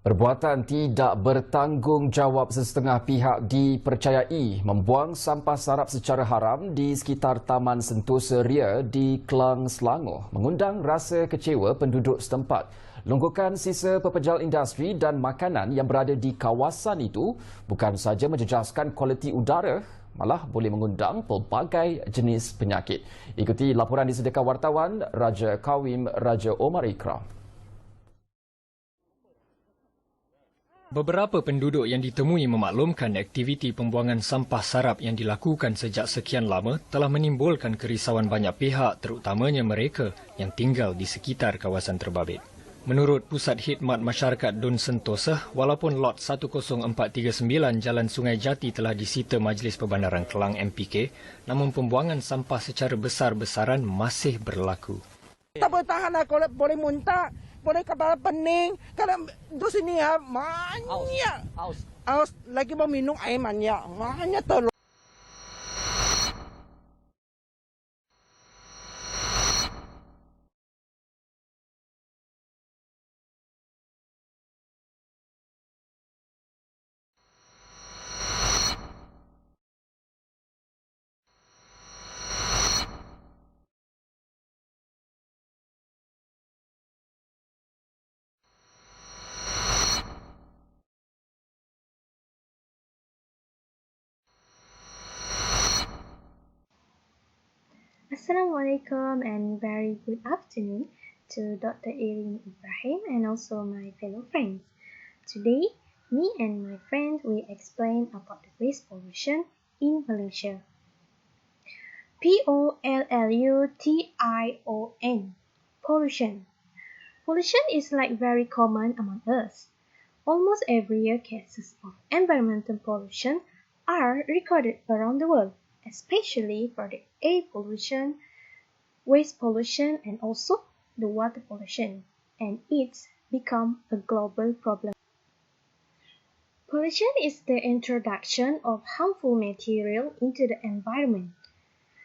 Perbuatan tidak bertanggungjawab sesetengah pihak dipercayai membuang sampah sarap secara haram di sekitar Taman Sentosa Ria di Klang, Selangor mengundang rasa kecewa penduduk setempat. Longgokan sisa pepejal industri dan makanan yang berada di kawasan itu bukan sahaja menjejaskan kualiti udara, malah boleh mengundang pelbagai jenis penyakit. Ikuti laporan disediakan wartawan Raja Kawim Raja Omar Ikram. Beberapa penduduk yang ditemui memaklumkan aktiviti pembuangan sampah sarap yang dilakukan sejak sekian lama telah menimbulkan kerisauan banyak pihak, terutamanya mereka yang tinggal di sekitar kawasan terbabit. Menurut Pusat Khidmat Masyarakat Dun Sentosa, walaupun lot 10439 Jalan Sungai Jati telah disita Majlis Perbandaran Klang MPK, namun pembuangan sampah secara besar-besaran masih berlaku. Tak boleh tahan lah, kalau boleh muntah, boleh kepala pening. Kalau di sini ya, banyak. Aus. Lagi mau minum air banyak terlalu. Assalamualaikum and very good afternoon to Dr. Erin Ibrahim and also my fellow friends. Today, me and my friend will explain about the waste pollution in Malaysia. Pollution. Pollution. Pollution is like very common among us. Almost every year cases of environmental pollution are recorded around the world, especially for the air pollution, waste pollution, and also the water pollution, and it's become a global problem. Pollution is the introduction of harmful material into the environment.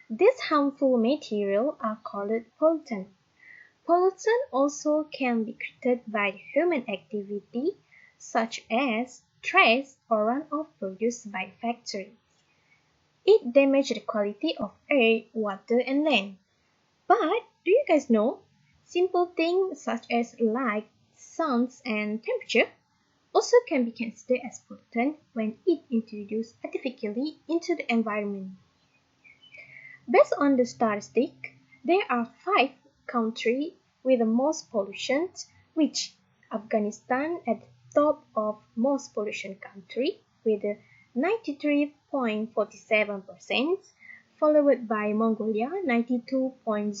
These harmful materials are called pollutants. Pollutants also can be created by human activity such as trash or runoff produced by factories. It damages the quality of air, water, and land. But do you guys know? Simple things such as light, sound, and temperature also can be considered as pollutant when it introduced artificially into the environment. Based on the statistic, there are 5 countries with the most pollution, which Afghanistan at the top of most pollution country with 93.47%, followed by Mongolia 92.03%,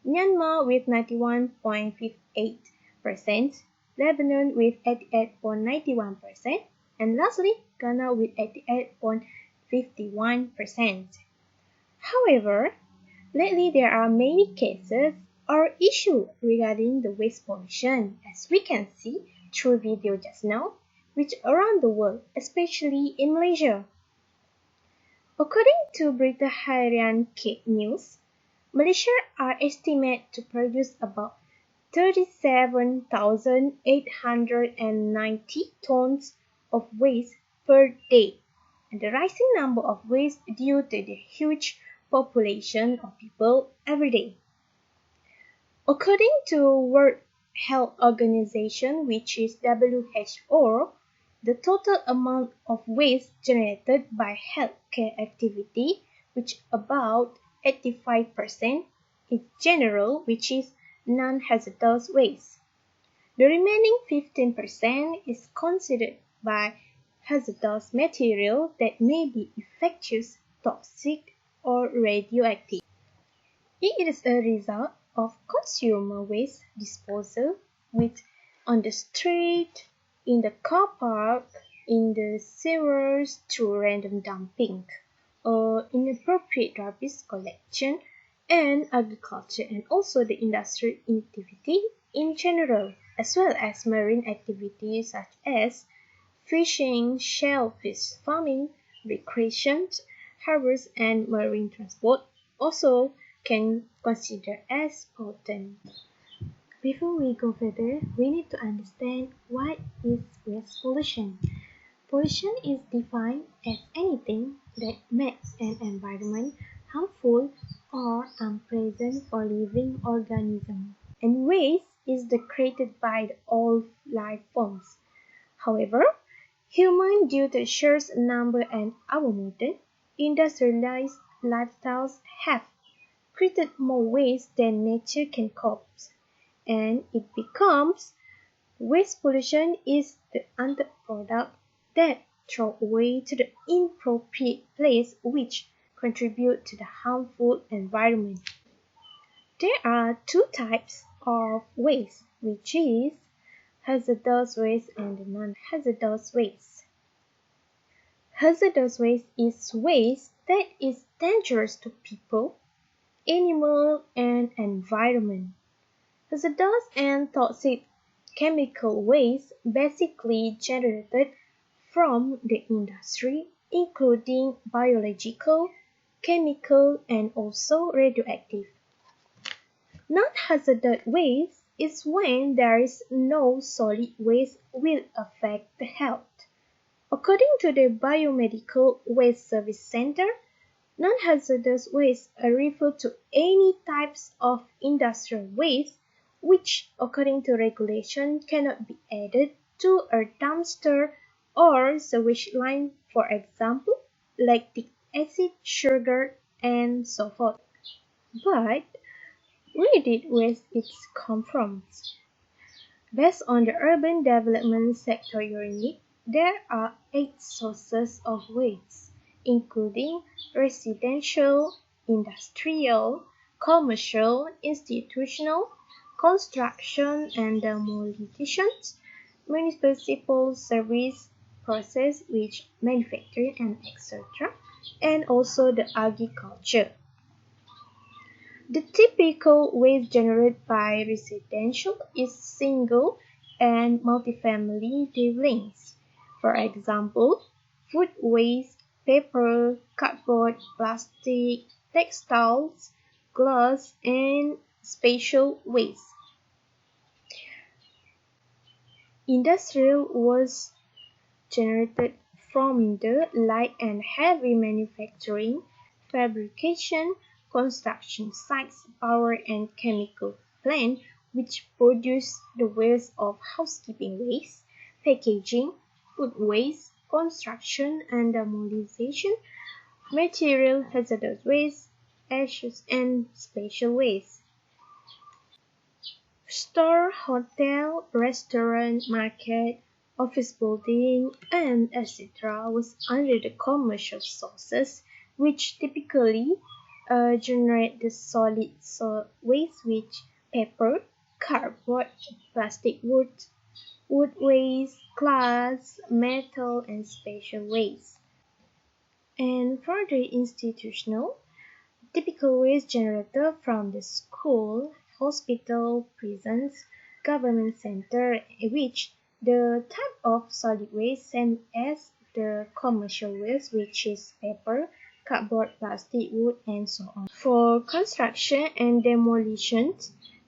Myanmar with 91.58%, Lebanon with 88.91%, and lastly Ghana with 88.51%. However, lately there are many cases or issues regarding the waste pollution, as we can see through video just now, which around the world, especially in Malaysia. According to Berita Harian News, Malaysia are estimated to produce about 37,890 tons of waste per day, and the rising number of waste due to the huge population of people every day. According to World Health Organization, which is WHO, the total amount of waste generated by healthcare activity, which about 85%, is general, which is non-hazardous waste. The remaining 15% is considered by hazardous material that may be infectious, toxic, or radioactive. It is a result of consumer waste disposal with on the street, in the car park, in the sewers through random dumping, or inappropriate rubbish collection, and agriculture, and also the industrial activity in general, as well as marine activities such as fishing, shellfish farming, recreation, harbors, and marine transport also can consider as pollutant. Before we go further, we need to understand what is waste pollution. Pollution is defined as anything that makes an environment harmful or unpleasant for living organisms. And waste is created by all life forms. However, humans, due to sheer number and our modern, industrialized lifestyles have created more waste than nature can cope, and it becomes waste pollution is the underproduct that throw away to the inappropriate place which contribute to the harmful environment. There are two types of waste, which is hazardous waste and non-hazardous waste. Hazardous waste is waste that is dangerous to people, animal, and environment. Hazardous and toxic chemical waste basically generated from the industry, including biological, chemical, and also radioactive. Non-hazardous waste is when there is no solid waste will affect the health. According to the Biomedical Waste Service Center, non-hazardous waste are referred to any types of industrial waste which, according to regulation, cannot be added to a dumpster or sewage line, for example, lactic acid, sugar, and so forth. But where did waste come from? Based on the Urban Development Sector Unit, there are 8 sources of waste, including residential, industrial, commercial, institutional, construction and demolition, municipal service process which manufacturing and etc., and also the agriculture. The typical waste generated by residential is single and multifamily dwellings. For example, food waste, paper, cardboard, plastic, textiles, glass, and spatial waste. Industrial waste generated from the light and heavy manufacturing, fabrication, construction sites, power and chemical plants which produce the waste of housekeeping waste, packaging, food waste, construction and demolition, material hazardous waste, ashes and spatial waste. Store, hotel, restaurant, market, office building, and etc. was under the commercial sources, which typically generate the solid waste which paper, cardboard, plastic wood waste, glass, metal, and spatial waste. And for the institutional, typical waste generated from the school, hospital, prisons, government center, which the type of solid waste same as the commercial waste, which is paper, cardboard, plastic, wood, and so on. For construction and demolition,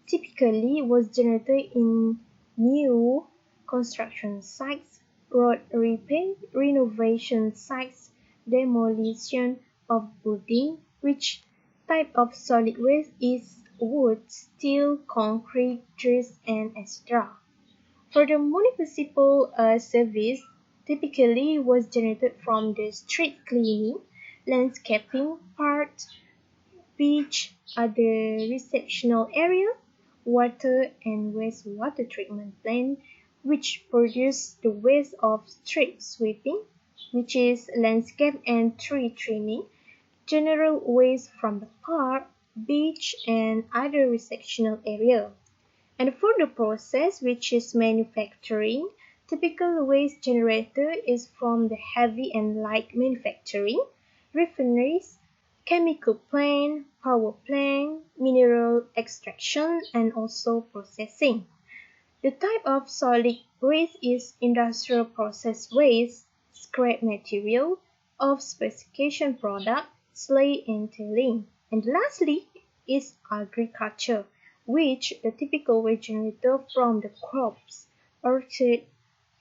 typically was generated in new construction sites, road repair, renovation sites, demolition of building, which type of solid waste is wood, steel, concrete, trees, and etc. For the municipal service, typically was generated from the street cleaning, landscaping, park, beach, other receptional area, water and wastewater treatment plant, which produce the waste of street sweeping, which is landscape and tree trimming, general waste from the park, beach, and other receptional area. And for the process, which is manufacturing, typical waste generator is from the heavy and light manufacturing, refineries, chemical plant, power plant, mineral extraction, and also processing. The type of solid waste is industrial process waste, scrap material, of specification product, slate and tailing. And lastly is agriculture, which the typical waste generator from the crops, orchard,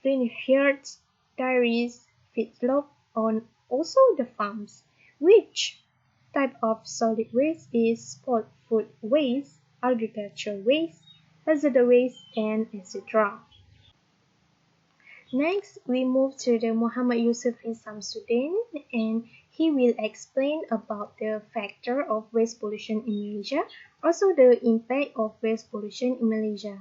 vineyards, dairies, feedlot, and also the farms. Which type of solid waste is sport food waste, agricultural waste, hazardous waste, and etc. Next, we move to the Muhammad Yusufi Samsudin, and he will explain about the factor of waste pollution in Malaysia, also the impact of waste pollution in Malaysia.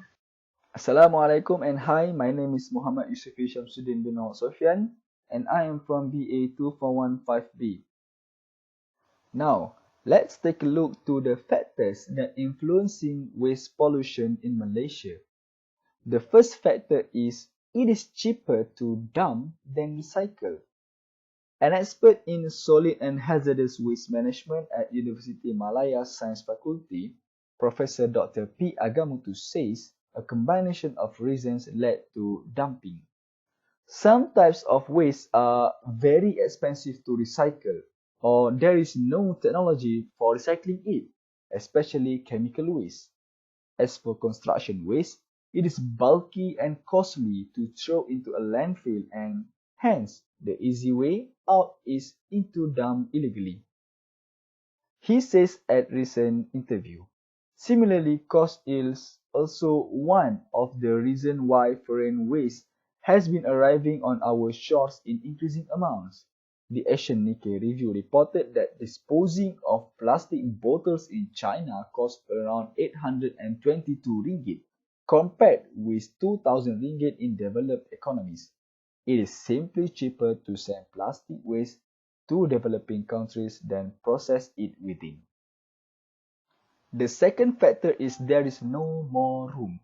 Assalamualaikum and hi, my name is Muhammad Yusufi Shamsuddin bin Muhammad Sofyan and I am from BA 2415B. Now, let's take a look to the factors that influencing waste pollution in Malaysia. The first factor is it is cheaper to dump than recycle. An expert in solid and hazardous waste management at University Malaya Science Faculty, Professor Dr. P. Agamutu says a combination of reasons led to dumping. Some types of waste are very expensive to recycle, or there is no technology for recycling it, especially chemical waste. As for construction waste, it is bulky and costly to throw into a landfill and hence the easy way out is into dump illegally. He says at recent interview. Similarly, cost is also one of the reasons why foreign waste has been arriving on our shores in increasing amounts. The Asian Nikkei review reported that disposing of plastic bottles in China cost around 822 ringgit, compared with 2,000 ringgit in developed economies. It is simply cheaper to send plastic waste to developing countries than process it within. The second factor is there is no more room.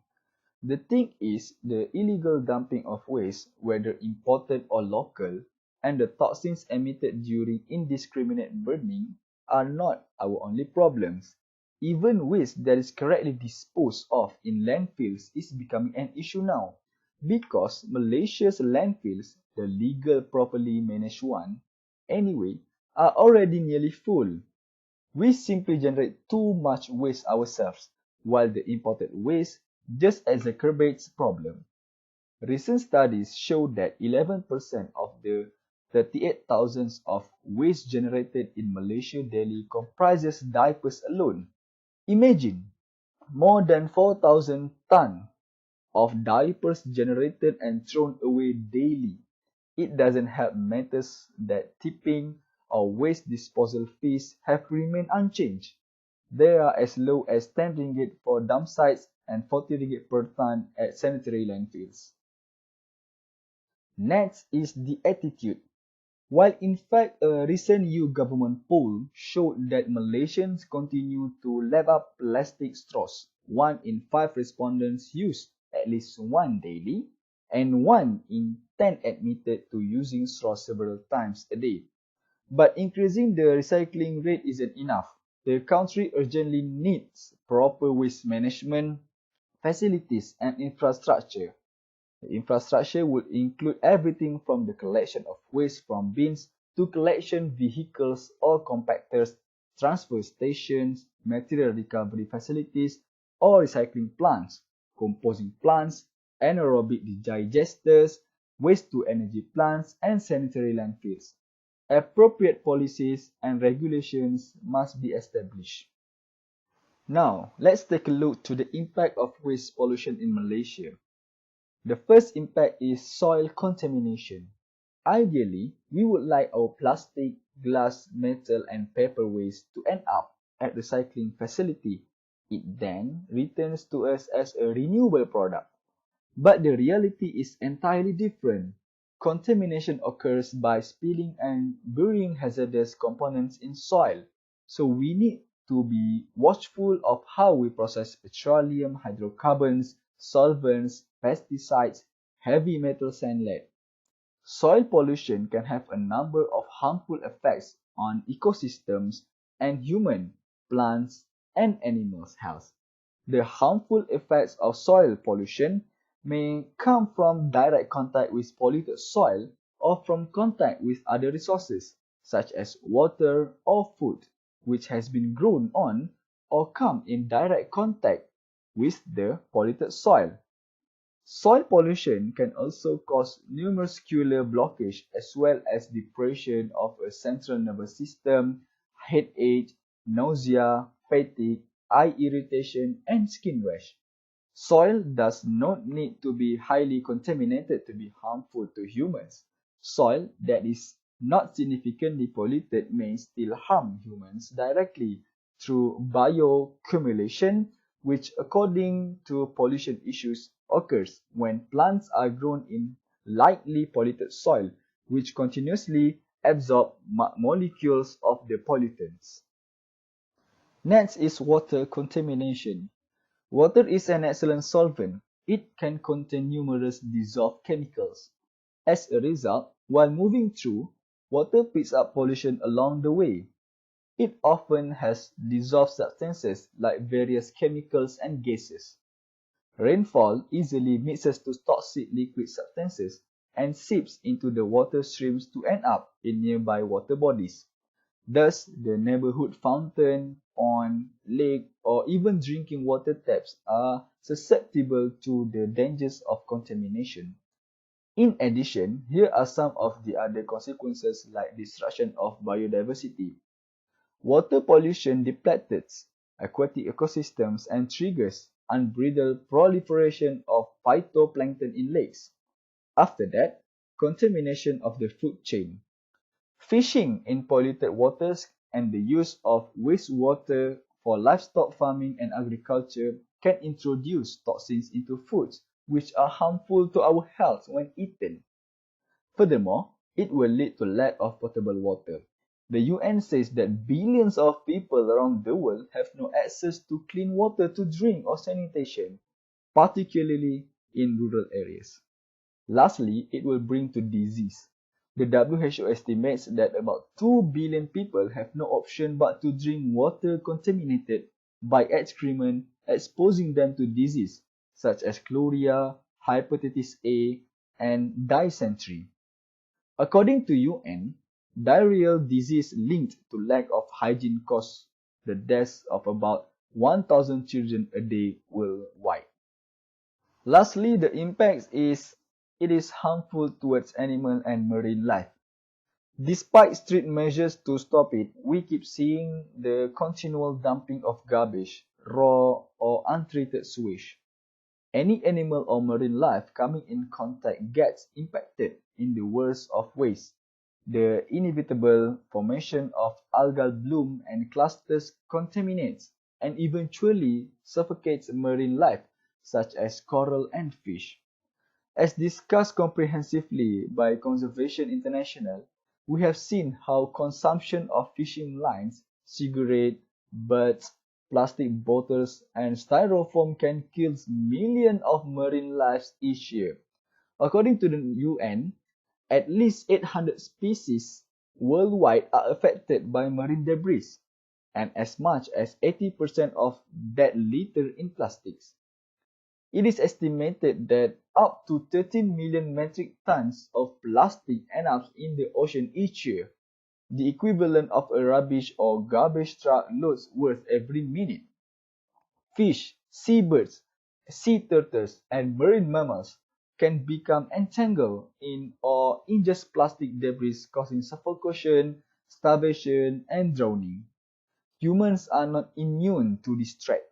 The thing is, the illegal dumping of waste, whether imported or local, and the toxins emitted during indiscriminate burning are not our only problems. Even waste that is correctly disposed of in landfills is becoming an issue now, because Malaysia's landfills, the legal properly managed one, anyway, are already nearly full. We simply generate too much waste ourselves, while the imported waste just exacerbates problem. Recent studies show that 11% of the 38,000 of waste generated in Malaysia daily comprises diapers alone. Imagine, more than 4,000 tons of diapers generated and thrown away daily. It doesn't help matters that tipping or waste disposal fees have remained unchanged. They are as low as 10 ringgit for dump sites and 40 ringgit per ton at sanitary landfills. Next is the attitude. While in fact a recent EU government poll showed that Malaysians continue to lap up plastic straws, 1 in 5 respondents use at least one daily, and 1 in 10 admitted to using straws several times a day. But increasing the recycling rate isn't enough. The country urgently needs proper waste management facilities and infrastructure. The infrastructure would include everything from the collection of waste from bins to collection vehicles or compactors, transfer stations, material recovery facilities, or recycling plants, composting plants, anaerobic digesters, waste-to-energy plants, and sanitary landfills. Appropriate policies and regulations must be established. Now, let's take a look to the impact of waste pollution in Malaysia. The first impact is soil contamination. Ideally, we would like our plastic, glass, metal, and paper waste to end up at recycling facility. It then returns to us as a renewable product. But the reality is entirely different. Contamination occurs by spilling and burying hazardous components in soil. So we need to be watchful of how we process petroleum, hydrocarbons, solvents, pesticides, heavy metals, and lead. Soil pollution can have a number of harmful effects on ecosystems and human, plants, and animals' health. The harmful effects of soil pollution may come from direct contact with polluted soil or from contact with other resources, such as water or food, which has been grown on or come in direct contact with the polluted soil. Soil pollution can also cause neuromuscular blockage as well as depression of a central nervous system, headache, nausea, fatigue, eye irritation, and skin rash. Soil does not need to be highly contaminated to be harmful to humans. Soil that is not significantly polluted may still harm humans directly through bioaccumulation, which according to pollution issues occurs when plants are grown in lightly polluted soil, which continuously absorb molecules of the pollutants. Next is water contamination. Water is an excellent solvent. It can contain numerous dissolved chemicals. As a result, while moving through, water picks up pollution along the way. It often has dissolved substances like various chemicals and gases. Rainfall easily mixes to toxic liquid substances and seeps into the water streams to end up in nearby water bodies. Thus, the neighborhood fountain, pond, lake, or even drinking water taps are susceptible to the dangers of contamination. In addition, here are some of the other consequences like destruction of biodiversity. Water pollution depletes aquatic ecosystems and triggers unbridled proliferation of phytoplankton in lakes. After that, contamination of the food chain. Fishing in polluted waters and the use of wastewater for livestock farming and agriculture can introduce toxins into foods which are harmful to our health when eaten. Furthermore, it will lead to lack of potable water. The UN says that billions of people around the world have no access to clean water to drink or sanitation, particularly in rural areas. Lastly, it will bring to disease. The WHO estimates that about 2 billion people have no option but to drink water contaminated by excrement, exposing them to disease such as cholera, hepatitis A, and dysentery. According to UN, diarrheal disease linked to lack of hygiene causes the deaths of about 1,000 children a day worldwide. Lastly, the impact is it is harmful towards animal and marine life. Despite strict measures to stop it, we keep seeing the continual dumping of garbage, raw or untreated sewage. Any animal or marine life coming in contact gets impacted in the worst of ways. The inevitable formation of algal bloom and clusters contaminates and eventually suffocates marine life such as coral and fish. As discussed comprehensively by Conservation International, we have seen how consumption of fishing lines, cigarette butts, plastic bottles, and styrofoam can kill millions of marine lives each year. According to the UN, at least 800 species worldwide are affected by marine debris, and as much as 80% of that litter in plastics. It is estimated that up to 13 million metric tons of plastic end up in the ocean each year, the equivalent of a rubbish or garbage truck loads worth every minute. Fish, seabirds, sea turtles, and marine mammals can become entangled in or ingest plastic debris, causing suffocation, starvation, and drowning. Humans are not immune to this threat.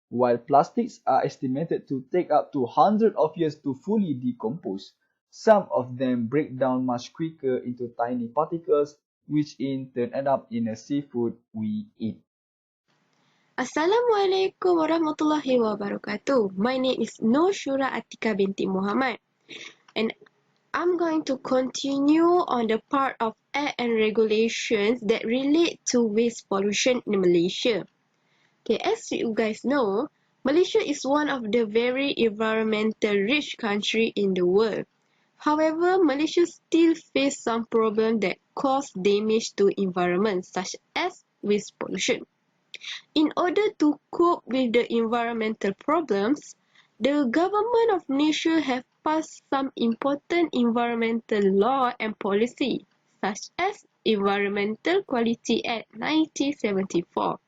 While plastics are estimated to take up to hundreds of years to fully decompose, some of them break down much quicker into tiny particles, which in turn end up in the seafood we eat. Assalamualaikum warahmatullahi wabarakatuh. My name is Nur Shura Atika binti Muhammad, and I'm going to continue on the part of air and regulations that relate to waste pollution in Malaysia. Okay, as you guys know, Malaysia is one of the very environmental rich country in the world. However, Malaysia still face some problems that cause damage to environment, such as waste pollution. In order to cope with the environmental problems, the government of Malaysia have passed some important environmental law and policy, such as Environmental Quality Act 1974.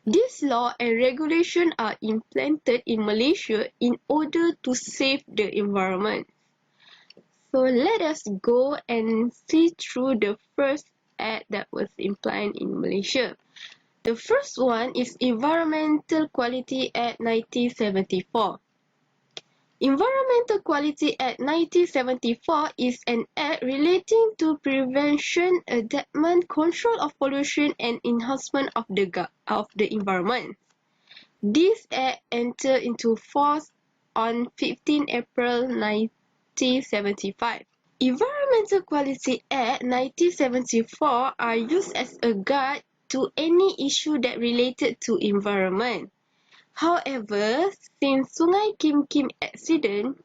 This law and regulation are implemented in Malaysia in order to save the environment. So let us go and see through the first act that was implemented in Malaysia. The first one is Environmental Quality Act 1974. Environmental Quality Act 1974 is an act relating to prevention, abatement, control of pollution and enhancement of the environment. This act entered into force on 15 April 1975. Environmental Quality Act 1974 are used as a guide to any issue that related to environment. However, since Sungai Kim Kim accident,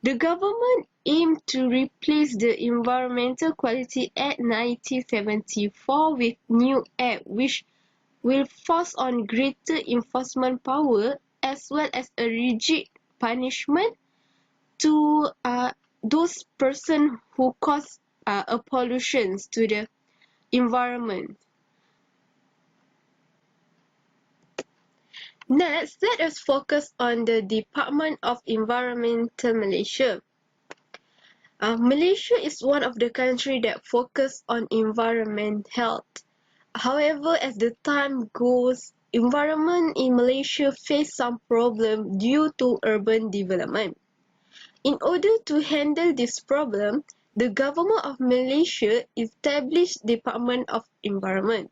the government aimed to replace the Environmental Quality Act 1974 with new act which will force on greater enforcement power as well as a rigid punishment to those person who cause pollution to the environment. Next, let us focus on the Department of Environmental Malaysia. Malaysia is one of the countries that focus on environment health. However, as the time goes, environment in Malaysia face some problem due to urban development. In order to handle this problem, the government of Malaysia established Department of Environment.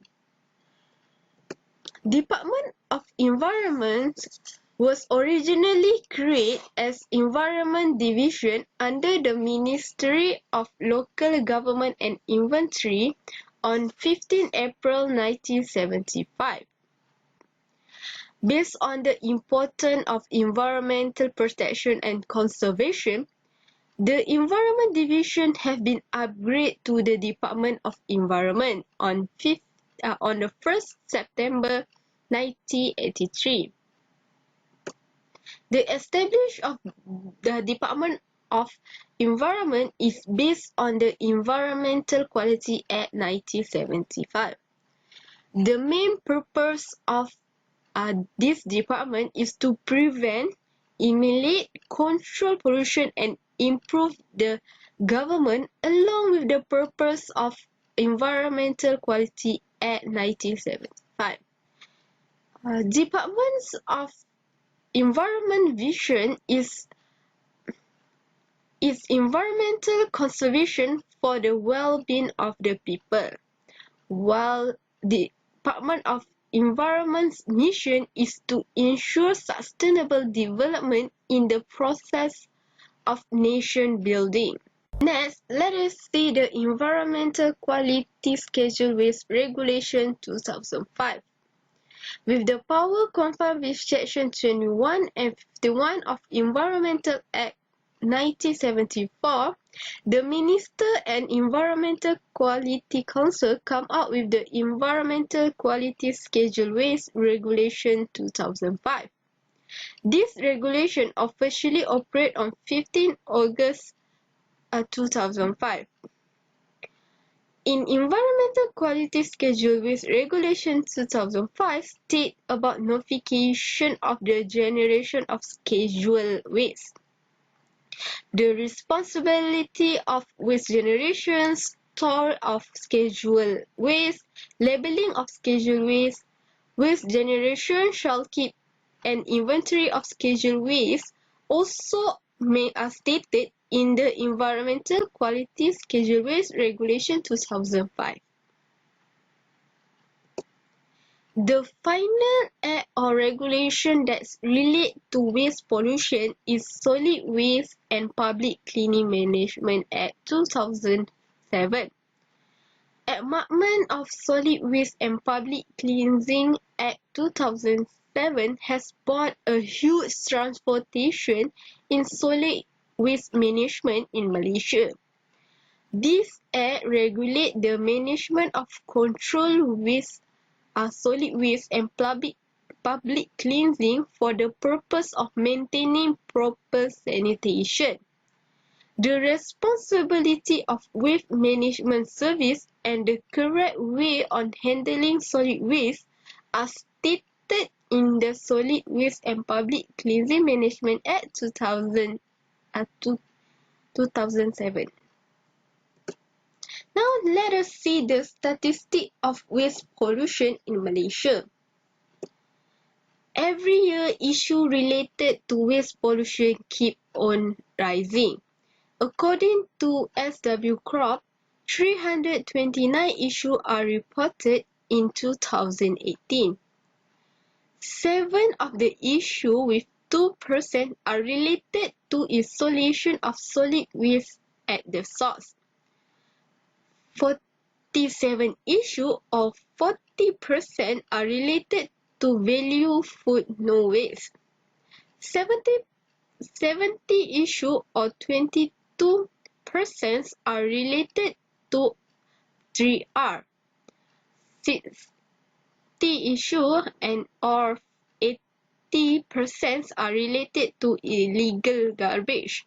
Department of Environment was originally created as Environment Division under the Ministry of Local Government and Inventory on 15 April 1975. Based on the importance of environmental protection and conservation, the Environment Division have been upgraded to the Department of Environment on the 1st September 1983. The establishment of the Department of Environment is based on the Environmental Quality Act 1975. The main purpose of this department is to prevent, eliminate, control pollution and improve the government along with the purpose of Environmental Quality Act 1975. Departments of Environment Vision is environmental conservation for the well-being of the people, while the Department of Environment's mission is to ensure sustainable development in the process of nation building. Next, let us see the Environmental Quality Schedule Waste Regulation 2005. With the power conferred with Section 21 and 51 of Environmental Act 1974, the Minister and Environmental Quality Council come out with the Environmental Quality Schedule Waste Regulation 2005. This regulation officially operated on 15 August 2005. In Environmental Quality Schedule Waste Regulation 2005 state about notification of the generation of scheduled waste. The responsibility of waste generation, store of scheduled waste, labeling of scheduled waste, waste generation shall keep an inventory of scheduled waste also are stated in the Environmental Quality Schedule Waste Regulation 2005. The final act or regulation that relates to waste pollution is Solid Waste and Public Cleaning Management Act 2007. Amendment of Solid Waste and Public Cleansing Act 2007 has brought a huge transportation in solid waste management in Malaysia. This act regulates the management of controlled waste, solid waste and public cleansing for the purpose of maintaining proper sanitation. The responsibility of waste management service and the correct way on handling solid waste are stated adopted in the Solid Waste and Public Cleansing Management Act 2007. Now let us see the statistic of waste pollution in Malaysia. Every year, issues related to waste pollution keep on rising. According to SW Crop, 329 issues are reported in 2018. 7 of the issues with 2% are related to isolation of solid waste at the source. 47 issues or 40% are related to value food no waste. 70 issues or 22% are related to 3R. 60 issues and or 80% are related to illegal garbage.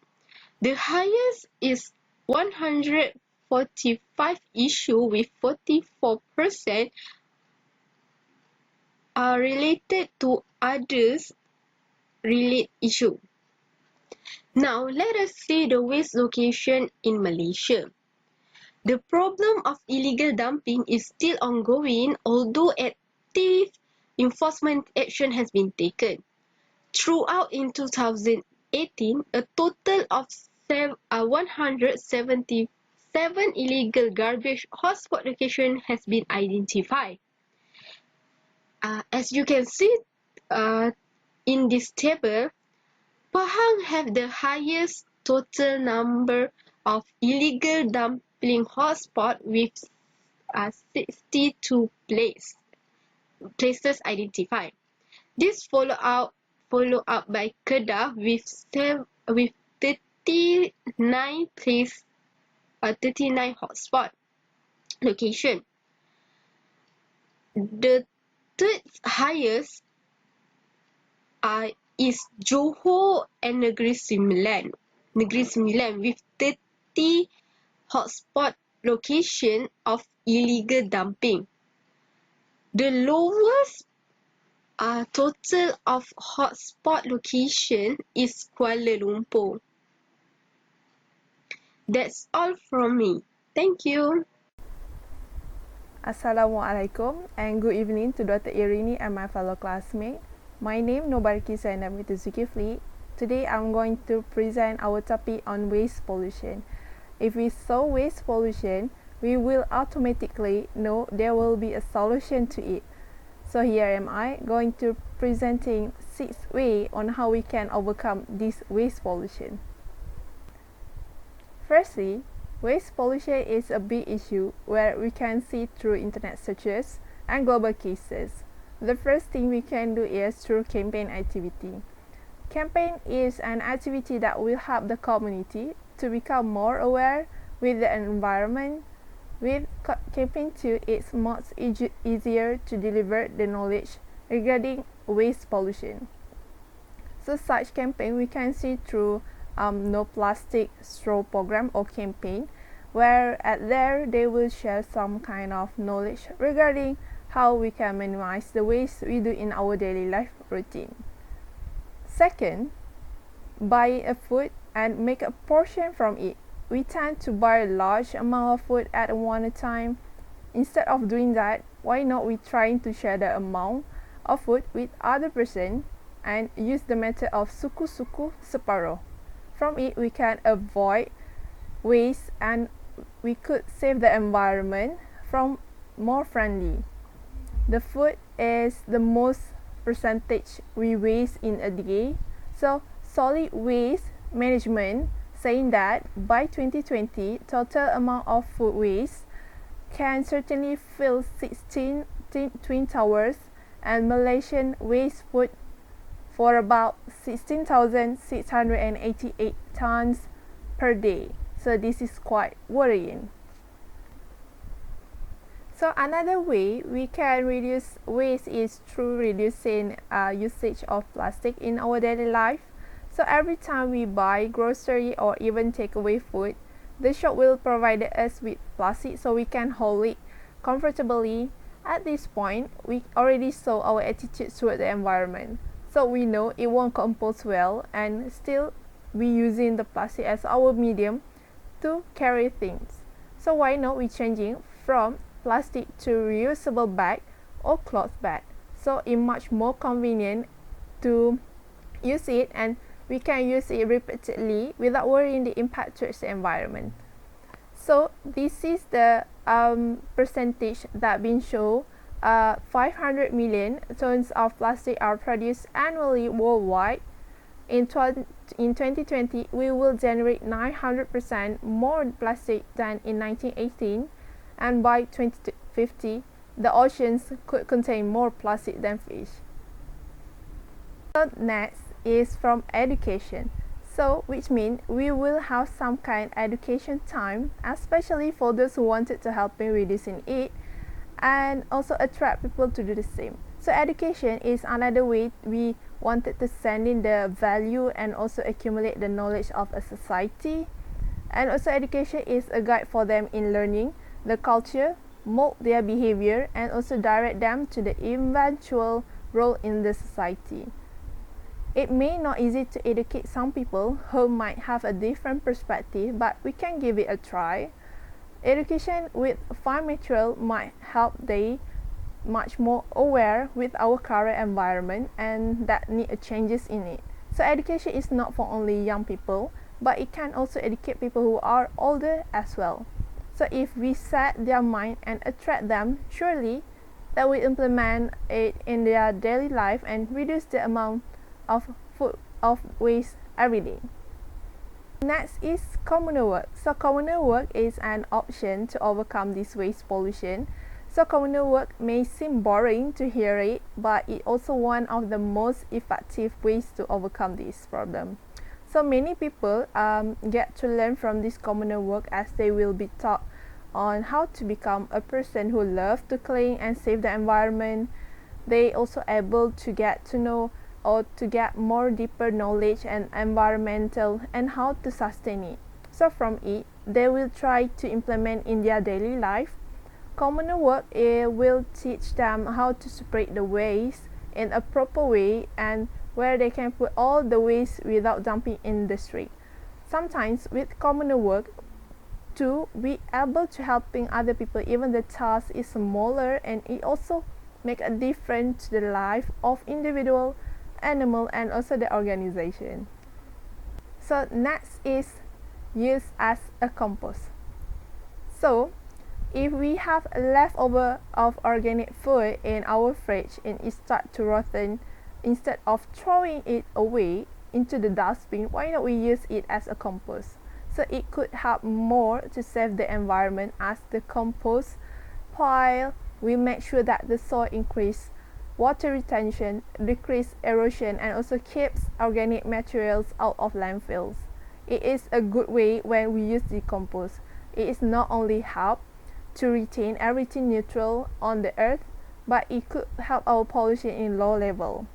The highest is 145 issues with 44% are related to others related issue. Now let us see the waste location in Malaysia. The problem of illegal dumping is still ongoing, although active enforcement action has been taken. Throughout in 2018, a total of 177 illegal garbage hotspot locations has been identified. As you can see in this table, Pahang have the highest total number of illegal dumping hotspots with 62 places identified. This follow up by Kedah with 39 hotspot location. The third highest is Johor and Negeri Sembilan with 30 hotspot location of illegal dumping. The lowest total of hotspot location is Kuala Lumpur. That's all from me. Thank you. Assalamualaikum and good evening to Dr. Irini and my fellow classmates. My name is Nobarki Sainamita Zulkifli. Today I'm going to present our topic on waste pollution. If we saw waste pollution, we will automatically know there will be a solution to it. So here am I going to presenting 6 ways on how we can overcome this waste pollution. Firstly, waste pollution is a big issue where we can see through internet searches and global cases. The first thing we can do is through campaign activity. Campaign is an activity that will help the community to become more aware with the environment. With campaign 2, it's much easier to deliver the knowledge regarding waste pollution. So such campaign we can see through No Plastic Straw program or campaign, where at there they will share some kind of knowledge regarding how we can minimize the waste we do in our daily life routine. Second, buy a food and make a portion from it. We tend to buy a large amount of food at one time. Instead of doing that, why not we trying to share the amount of food with other person and use the method of suku-suku separuh. From it, we can avoid waste and we could save the environment from more friendly. The food is the most percentage we waste in a day. So solid waste management saying that by 2020, total amount of food waste can certainly fill 16 Twin Towers and Malaysian waste food for about 16,688 tons per day. So this is quite worrying. So another way we can reduce waste is through reducing usage of plastic in our daily life. So every time we buy grocery or even takeaway food, the shop will provide us with plastic so we can hold it comfortably At this point, we already saw our attitude toward the environment. So we know it won't compose well, and still we using the plastic as our medium to carry things. So why not we changing from plastic to reusable bag or cloth bag? So it's much more convenient to use it, and we can use it repeatedly without worrying the impact towards the environment. So this is the percentage that been shown. 500 million tons of plastic are produced annually worldwide. In 2020, we will generate 900% more plastic than in 1918, and by 2050, the oceans could contain more plastic than fish. So next is from education. So which means we will have some kind of education time, especially for those who wanted to help in reducing it, and also attract people to do the same. So education is another way we wanted to send in the value and also accumulate the knowledge of a society. And also education is a guide for them in learning the culture, mold their behavior, and also direct them to the eventual role in the society. It may not easy to educate some people who might have a different perspective, but we can give it a try. Education with fine material might help they much more aware with our current environment and that need changes in it. So education is not for only young people, but it can also educate people who are older as well. So if we set their mind and attract them, surely they will implement it in their daily life and reduce the amount of food of waste every day. Next is communal work. So communal work is an option to overcome this waste pollution. So communal work may seem boring to hear it, but it's also one of the most effective ways to overcome this problem. So many people get to learn from this communal work, as they will be taught on how to become a person who loves to clean and save the environment. They also able to get to know or to get more deeper knowledge and environmental and how to sustain it. So from it, they will try to implement in their daily life. Communal work will teach them how to separate the waste in a proper way and where they can put all the waste without dumping in the street. Sometimes with communal work, too, we able to helping other people even the task is smaller, and it also make a difference to the life of individual, animal, and also the organization. So next is use as a compost. So if we have a leftover of organic food in our fridge and it start to rotten, instead of throwing it away into the dustbin, why not we use it as a compost? So it could help more to save the environment, as the compost pile will make sure that the soil increase water retention, decrease erosion, and also keeps organic materials out of landfills. It is a good way when we use decompost. It is not only help to retain everything neutral on the earth, but it could help our pollution in low level.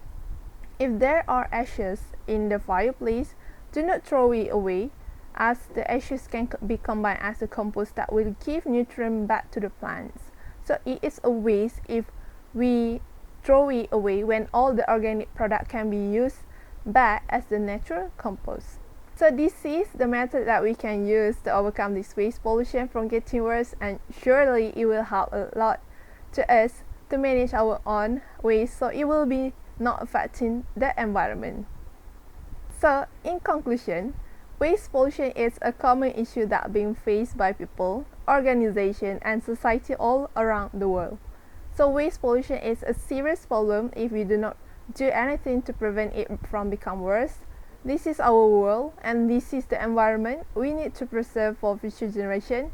If there are ashes in the fireplace, do not throw it away, as the ashes can be combined as a compost that will give nutrients back to the plants. So it is a waste if we throw it away when all the organic product can be used back as the natural compost. So this is the method that we can use to overcome this waste pollution from getting worse, and surely it will help a lot to us to manage our own waste, so it will be not affecting the environment. So in conclusion, waste pollution is a common issue that being faced by people, organizations, and society all around the world. So waste pollution is a serious problem if we do not do anything to prevent it from becoming worse. This is our world, and this is the environment we need to preserve for future generations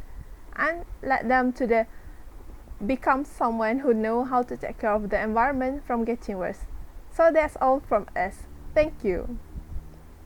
and let them to become someone who know how to take care of the environment from getting worse. So that's all from us. Thank you.